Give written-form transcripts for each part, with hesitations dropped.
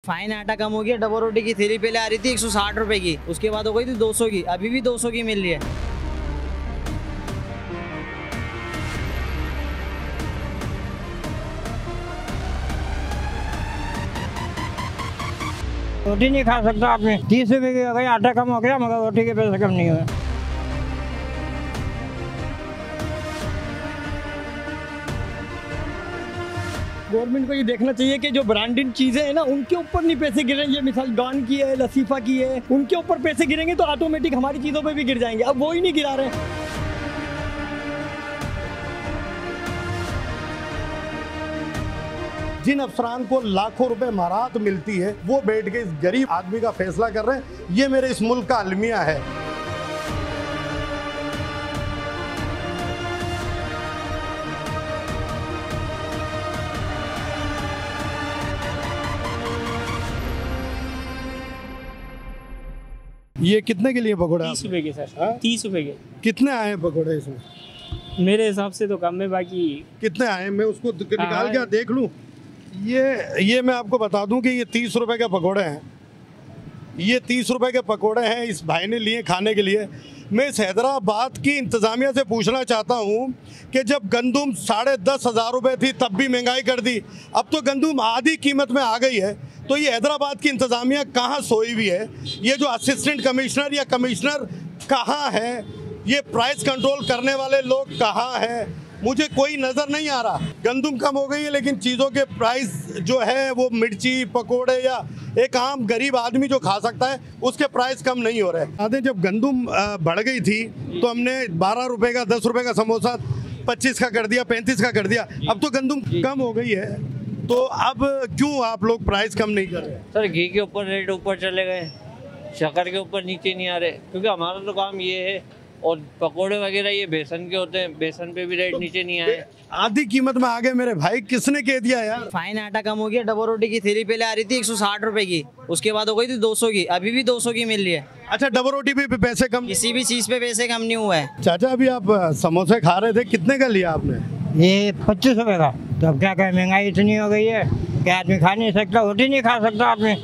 Fine आटा कम हो गया। डबल रोटी की थैली पहले आ रही थी 160 रुपए की, उसके बाद हो गई थी 200 की, अभी भी 200 की मिल रही है। रोटी नहीं खा सकता आपने। 30 रुपए की हो गई, आटा कम हो गया मगर रोटी के पैसे कम नहीं हुए। गवर्नमेंट को ये देखना चाहिए कि जो ब्रांडेड चीजें हैं ना उनके ऊपर नहीं पैसे गिर रहे हैं। ये मिसाल डॉन की है, लसीफा की है, उनके ऊपर पैसे गिरेंगे तो ऑटोमेटिक हमारी चीजों पे भी गिर जाएंगे। अब वो ही नहीं गिरा रहे। जिन अफसरान को लाखों रुपए महारात मिलती है वो बैठ के इस गरीब आदमी का फैसला कर रहे हैं। ये मेरे इस मुल्क का अलमिया है। ये कितने के लिए पकौड़े? 30 रुपए के सर। 30 रुपए के। कितने आए हैं पकौड़े इसमें? मेरे हिसाब से तो कम है, बाकी कितने आए मैं उसको निकाल के देख लूं। ये मैं आपको बता दूं कि ये 30 रुपए के पकौड़े हैं। ये 30 रुपए के पकौड़े हैं, इस भाई ने लिए खाने के लिए। मैं इस हैदराबाद की इंतज़ामिया से पूछना चाहता हूं कि जब गंदुम 10,500 रुपये थी तब भी महंगाई कर दी, अब तो गंदुम आधी कीमत में आ गई है। तो ये हैदराबाद की इंतज़ामिया कहाँ सोई हुई है? ये जो असिस्टेंट कमिश्नर या कमिश्नर कहाँ है? ये प्राइस कंट्रोल करने वाले लोग कहाँ हैं? मुझे कोई नज़र नहीं आ रहा। गंदुम कम हो गई है लेकिन चीज़ों के प्राइस जो है वो मिर्ची, पकोड़े या एक आम गरीब आदमी जो खा सकता है उसके प्राइस कम नहीं हो रहे। आधे जब गंदुम बढ़ गई थी तो हमने 12 रुपए का, 10 रुपए का समोसा 25 का कर दिया, 35 का कर दिया। अब तो गंदुम कम हो गई है, तो अब क्यों आप लोग प्राइस कम नहीं कर रहे? सर घी के ऊपर रेट ऊपर चले गए, शक्कर के ऊपर नीचे नहीं आ रहे, क्योंकि हमारा तो काम ये है। और पकोड़े वगैरह ये बेसन के होते हैं, बेसन पे भी रेट नीचे नहीं आए। आधी कीमत में आ गए मेरे भाई, किसने कह दिया यार? फाइन आटा कम हो गया। डबल रोटी की थैली पहले आ रही थी 160 रुपए की, उसके बाद हो गई थी 200 की, अभी भी 200 की मिल रही है। अच्छा, डबल रोटी पे पैसे कम? किसी भी चीज पे पैसे कम नहीं हुआ है। चाचा अभी आप समोसे खा रहे थे, कितने का लिया आपने? ये 25 रुपए का। तो अब क्या कहें, महंगाई इतनी हो गई है कि आदमी खा नहीं सकता, रोटी नहीं खा सकता आपने।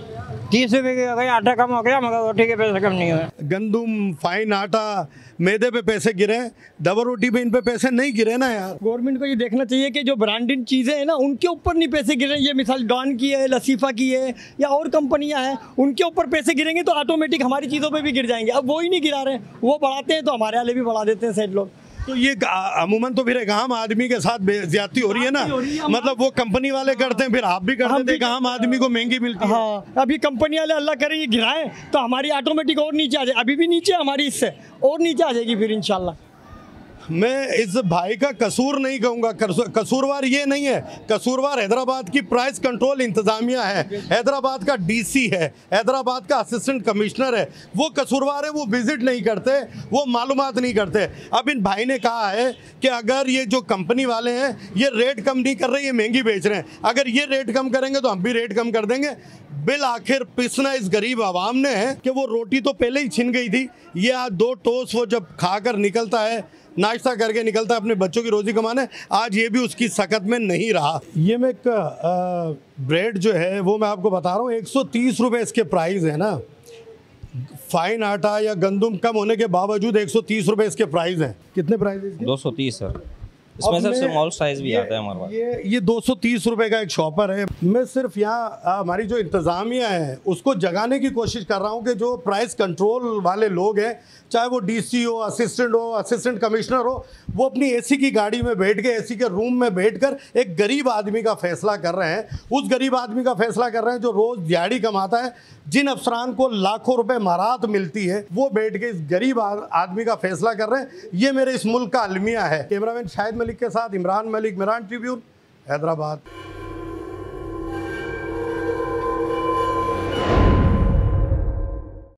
30 रुपए की हो गई, आटा कम हो गया मगर रोटी के पैसे कम नहीं हुए। गंदुम, फाइन आटा, मैदे पे पैसे गिरे, डबल रोटी पे इन पे पैसे नहीं गिरे ना यार। गवर्नमेंट को ये देखना चाहिए कि जो ब्रांडेड चीजें हैं ना उनके ऊपर नहीं पैसे गिर रहे हैं। ये मिसाल डॉन की है, लसीफा की है या और कंपनियां हैं, उनके ऊपर पैसे गिरेंगे तो ऑटोमेटिक हमारी चीज़ों पे भी गिर जाएंगे। अब वो ही नहीं गिरा रहे। वो बढ़ाते हैं तो हमारे वाले भी बढ़ा देते हैं सेठ लोग। तो ये अमूमन तो फिर एक आम आदमी के साथ ज्यादती हो रही है ना। मतलब वो कंपनी वाले करते हैं, फिर आप भी करते थे, एक आम आदमी को महंगी मिलती है। हाँ, अभी कंपनी वाले अल्लाह करे ये गिराएं तो हमारी ऑटोमेटिक और नीचे आ जाए। अभी भी नीचे हमारी, इससे और नीचे आ जाएगी फिर इंशाल्लाह। मैं इस भाई का कसूर नहीं कहूँगा, कसूरवार ये नहीं है। कसूरवार हैदराबाद की प्राइस कंट्रोल इंतज़ामिया है, हैदराबाद का डीसी है, हैदराबाद का असिस्टेंट कमिश्नर है। वो कसूरवार है, वो विजिट नहीं करते, वो मालूमात नहीं करते। अब इन भाई ने कहा है कि अगर ये जो कंपनी वाले हैं ये रेट कम नहीं कर रहे, ये महंगी बेच रहे हैं, अगर ये रेट कम करेंगे तो हम भी रेट कम कर देंगे। बिल आखिर पिसना इस गरीब आवाम ने है कि वो रोटी तो पहले ही छिन गई थी। ये आज 2 टोस्ट वो जब खाकर निकलता है, नाश्ता करके निकलता है अपने बच्चों की रोजी कमाने, आज ये भी उसकी सकत में नहीं रहा। ये मैं एक ब्रेड जो है वो मैं आपको बता रहा हूँ, 130 रुपये इसके प्राइस है ना। फाइन आटा या गंदुम कम होने के बावजूद 130 रुपये इसके प्राइस हैं। कितने प्राइस है इसके? 230 सर। इसमें सर स्मॉल साइज भी आता है हमारे पास। ये 230 रुपए का एक शॉपर है। मैं सिर्फ यहाँ हमारी जो इंतज़ामिया है उसको जगाने की कोशिश कर रहा हूँ कि जो प्राइस कंट्रोल वाले लोग हैं, चाहे वो डीसी हो, असिस्टेंट कमिश्नर हो, वो अपनी एसी की गाड़ी में बैठ के, एसी के रूम में बैठकर एक गरीब आदमी का फैसला कर रहे हैं। उस गरीब आदमी का फैसला कर रहे हैं जो रोज़ दिहाड़ी कमाता है। जिन अफसरान को लाखों रुपए महारात मिलती है वो बैठ के इस गरीब आदमी का फैसला कर रहे हैं। ये मेरे इस मुल्क का अलमिया है। कैमरामैन शाहिद मलिक के साथ इमरान मलिक, मिरान ट्रिब्यून, हैदराबाद।